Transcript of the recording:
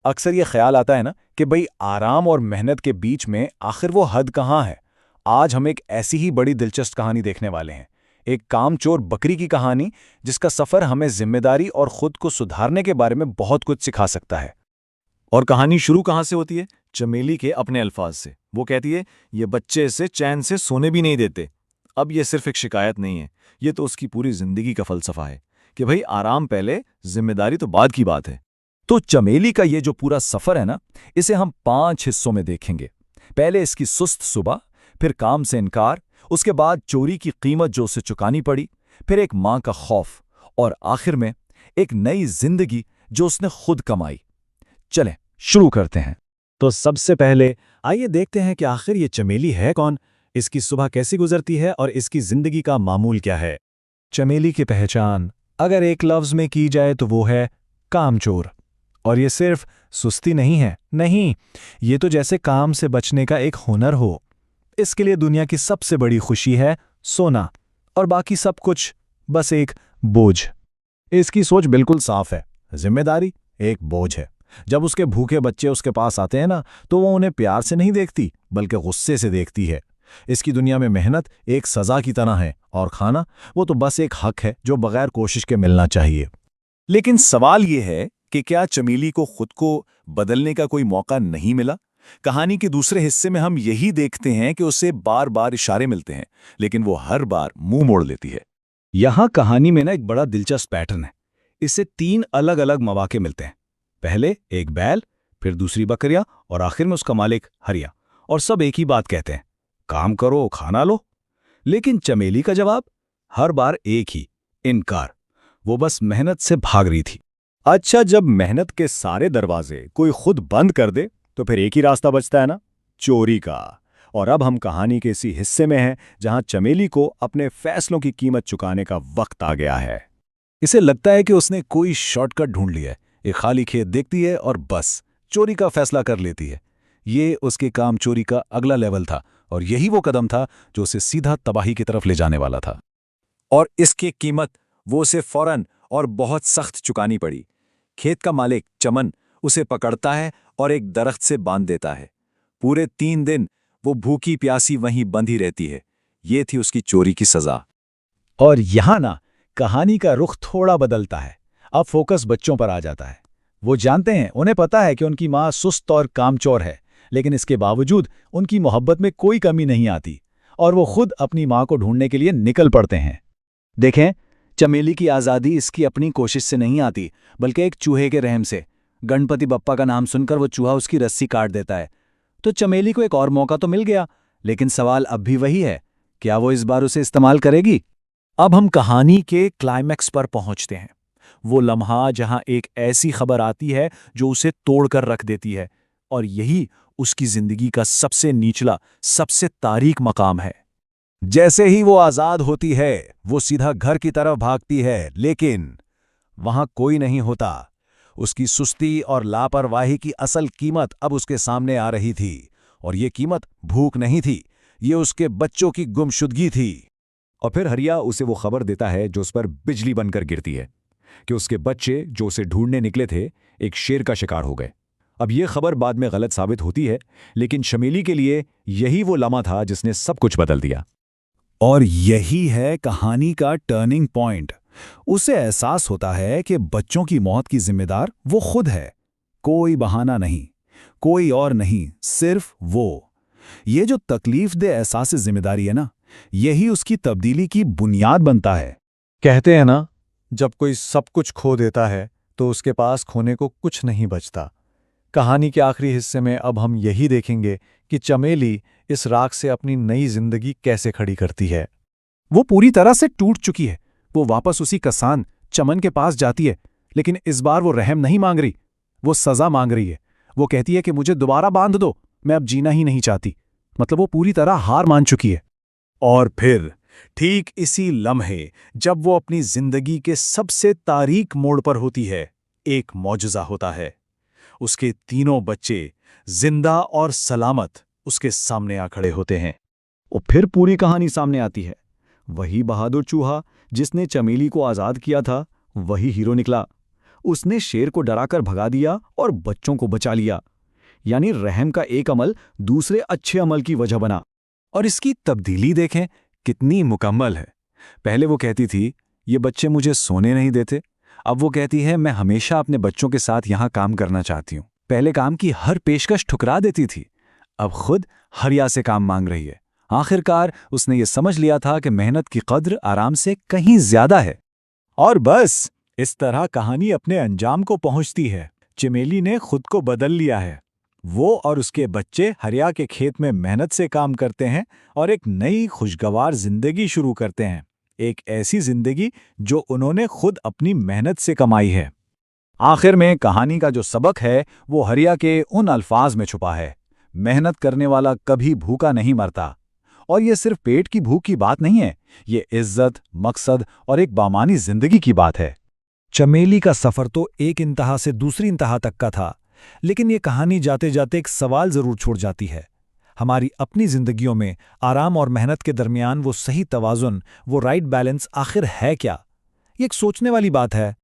अक्सर ये ख्याल आता है ना कि भाई आराम और मेहनत के बीच में आखिर वो हद कहाँ है। आज हम एक ऐसी ही बड़ी दिलचस्प कहानी देखने वाले हैं। एक कामचोर बकरी की कहानी जिसका सफर हमें जिम्मेदारी और खुद को सुधारने के बारे में बहुत कुछ सिखा सकता है। और कहानी शुरू कहाँ से होती है? चमेली के अपने अल्फाज से। वो कहती है, ये बच्चे इसे चैन से सोने भी नहीं देते। अब ये सिर्फ एक शिकायत नहीं है, ये तो उसकी पूरी जिंदगी का फलसफा है कि भाई आराम पहले, जिम्मेदारी तो बाद की बात है। तो चमेली का ये जो पूरा सफर है ना, इसे हम 5 हिस्सों में देखेंगे। पहले इसकी सुस्त सुबह, फिर काम से इनकार, उसके बाद चोरी की कीमत जो उसे चुकानी पड़ी, फिर एक माँ का खौफ, और आखिर में एक नई जिंदगी जो उसने खुद कमाई। चलें शुरू करते हैं। तो सबसे पहले आइए देखते हैं कि आखिर ये चमेली है कौन, इसकी सुबह कैसी गुजरती है और इसकी जिंदगी का मामूल क्या है। चमेली की पहचान अगर एक लफ्ज में की जाए तो वो है कामचोर। और ये सिर्फ सुस्ती नहीं है, नहीं, ये तो जैसे काम से बचने का एक हुनर हो। इसके लिए दुनिया की सबसे बड़ी खुशी है सोना, और बाकी सब कुछ बस एक बोझ। इसकी सोच बिल्कुल साफ है, जिम्मेदारी एक बोझ है। जब उसके भूखे बच्चे उसके पास आते हैं ना, तो वो उन्हें प्यार से नहीं देखती बल्कि गुस्से से देखती है। इसकी दुनिया में मेहनत एक सजा की तरह है, और खाना वो तो बस एक हक है जो बगैर कोशिश के मिलना चाहिए। लेकिन सवाल ये है कि क्या चमेली को खुद को बदलने का कोई मौका नहीं मिला? कहानी के दूसरे हिस्से में हम यही देखते हैं कि उसे बार बार इशारे मिलते हैं, लेकिन वो हर बार मुंह मोड़ लेती है। यहां कहानी में ना एक बड़ा दिलचस्प पैटर्न है। इससे 3 अलग अलग मौके मिलते हैं। पहले एक बैल, फिर दूसरी बकरियां, और आखिर में उसका मालिक हरिया। और सब एक ही बात कहते हैं, काम करो खाना लो। लेकिन चमेली का जवाब हर बार एक ही, इनकार। वो बस मेहनत से भाग रही थी। अच्छा, जब मेहनत के सारे दरवाजे कोई खुद बंद कर दे तो फिर एक ही रास्ता बचता है ना, चोरी का। और अब हम कहानी के इसी हिस्से में हैं जहां चमेली को अपने फैसलों की कीमत चुकाने का वक्त आ गया है। इसे लगता है कि उसने कोई शॉर्टकट ढूंढ लिया है। एक खाली खेत देखती है और बस चोरी का फैसला कर लेती है। ये उसके काम चोरी का अगला लेवल था, और यही वो कदम था जो उसे सीधा तबाही की तरफ ले जाने वाला था। और इसकी कीमत वो उसे फौरन और बहुत सख्त चुकानी पड़ी। खेत का मालिक चमन उसे पकड़ता है और एक दरख्त से बांध देता है। पूरे 3 दिन वो भूखी प्यासी वहीं बंधी रहती है। ये थी उसकी चोरी की सजा। और यहां ना कहानी का रुख थोड़ा बदलता है। अब फोकस बच्चों पर आ जाता है। वो जानते हैं, उन्हें पता है कि उनकी माँ सुस्त और कामचोर है, लेकिन इसके बावजूद उनकी मोहब्बत में कोई कमी नहीं आती, और वो खुद अपनी माँ को ढूंढने के लिए निकल पड़ते हैं। देखें, चमेली की आज़ादी इसकी अपनी कोशिश से नहीं आती, बल्कि एक चूहे के रहम से। गणपति बप्पा का नाम सुनकर वो चूहा उसकी रस्सी काट देता है। तो चमेली को एक और मौका तो मिल गया, लेकिन सवाल अब भी वही है, क्या वो इस बार उसे इस्तेमाल करेगी? अब हम कहानी के क्लाइमैक्स पर पहुंचते हैं। वो लम्हा जहां एक ऐसी खबर आती है जो उसे तोड़कर रख देती है, और यही उसकी जिंदगी का सबसे निचला, सबसे तारीक मकाम है। जैसे ही वो आजाद होती है, वो सीधा घर की तरफ भागती है, लेकिन वहां कोई नहीं होता। उसकी सुस्ती और लापरवाही की असल कीमत अब उसके सामने आ रही थी, और ये कीमत भूख नहीं थी, ये उसके बच्चों की गुमशुदगी थी। और फिर हरिया उसे वो खबर देता है जो उस पर बिजली बनकर गिरती है, कि उसके बच्चे जो उसे ढूंढने निकले थे एक शेर का शिकार हो गए। अब ये खबर बाद में गलत साबित होती है, लेकिन चमेली के लिए यही वो लम्हा था जिसने सब कुछ बदल दिया। और यही है कहानी का टर्निंग पॉइंट। उसे एहसास होता है कि बच्चों की मौत की जिम्मेदार वो खुद है। कोई बहाना नहीं, कोई और नहीं, सिर्फ वो। ये जो तकलीफदेह एहसास जिम्मेदारी है ना, यही उसकी तब्दीली की बुनियाद बनता है। कहते हैं ना, जब कोई सब कुछ खो देता है तो उसके पास खोने को कुछ नहीं बचता। कहानी के आखिरी हिस्से में अब हम यही देखेंगे कि चमेली इस राख से अपनी नई जिंदगी कैसे खड़ी करती है। वो पूरी तरह से टूट चुकी है। वो वापस उसी कसान चमन के पास जाती है, लेकिन इस बार वो रहम नहीं मांग रही, वो सजा मांग रही है। वो कहती है कि मुझे दोबारा बांध दो, मैं अब जीना ही नहीं चाहती। मतलब वो पूरी तरह हार मान चुकी है। और फिर ठीक इसी लम्हे, जब वो अपनी जिंदगी के सबसे तारीक मोड़ पर होती है, एक मौजज़ा होता है। उसके तीनों बच्चे जिंदा और सलामत उसके सामने आ खड़े होते हैं। और फिर पूरी कहानी सामने आती है। वही बहादुर चूहा जिसने चमेली को आज़ाद किया था, वही हीरो निकला। उसने शेर को डराकर भगा दिया और बच्चों को बचा लिया। यानी रहम का एक अमल दूसरे अच्छे अमल की वजह बना। और इसकी तब्दीली देखें कितनी मुकम्मल है। पहले वो कहती थी ये बच्चे मुझे सोने नहीं देते, अब वो कहती है मैं हमेशा अपने बच्चों के साथ यहाँ काम करना चाहती हूँ। पहले काम की हर पेशकश ठुकरा देती थी, अब खुद हरिया से काम मांग रही है। आखिरकार उसने ये समझ लिया था कि मेहनत की कद्र आराम से कहीं ज्यादा है। और बस इस तरह कहानी अपने अंजाम को पहुंचती है। चमेली ने खुद को बदल लिया है। वो और उसके बच्चे हरिया के खेत में मेहनत से काम करते हैं और एक नई खुशगवार जिंदगी शुरू करते हैं। एक ऐसी जिंदगी जो उन्होंने खुद अपनी मेहनत से कमाई है। आखिर में कहानी का जो सबक है वो हरिया के उन अल्फाज में छुपा है। मेहनत करने वाला कभी भूखा नहीं मरता। और ये सिर्फ पेट की भूख की बात नहीं है, ये इज्जत, मकसद और एक बामानी जिंदगी की बात है। चमेली का सफर तो एक इंतहा से दूसरी इंतहा तक का था, लेकिन ये कहानी जाते जाते एक सवाल जरूर छोड़ जाती है। हमारी अपनी जिंदगियों में आराम और मेहनत के दरमियान वो सही तवाजुन, वो राइट बैलेंस आखिर है क्या? ये एक सोचने वाली बात है।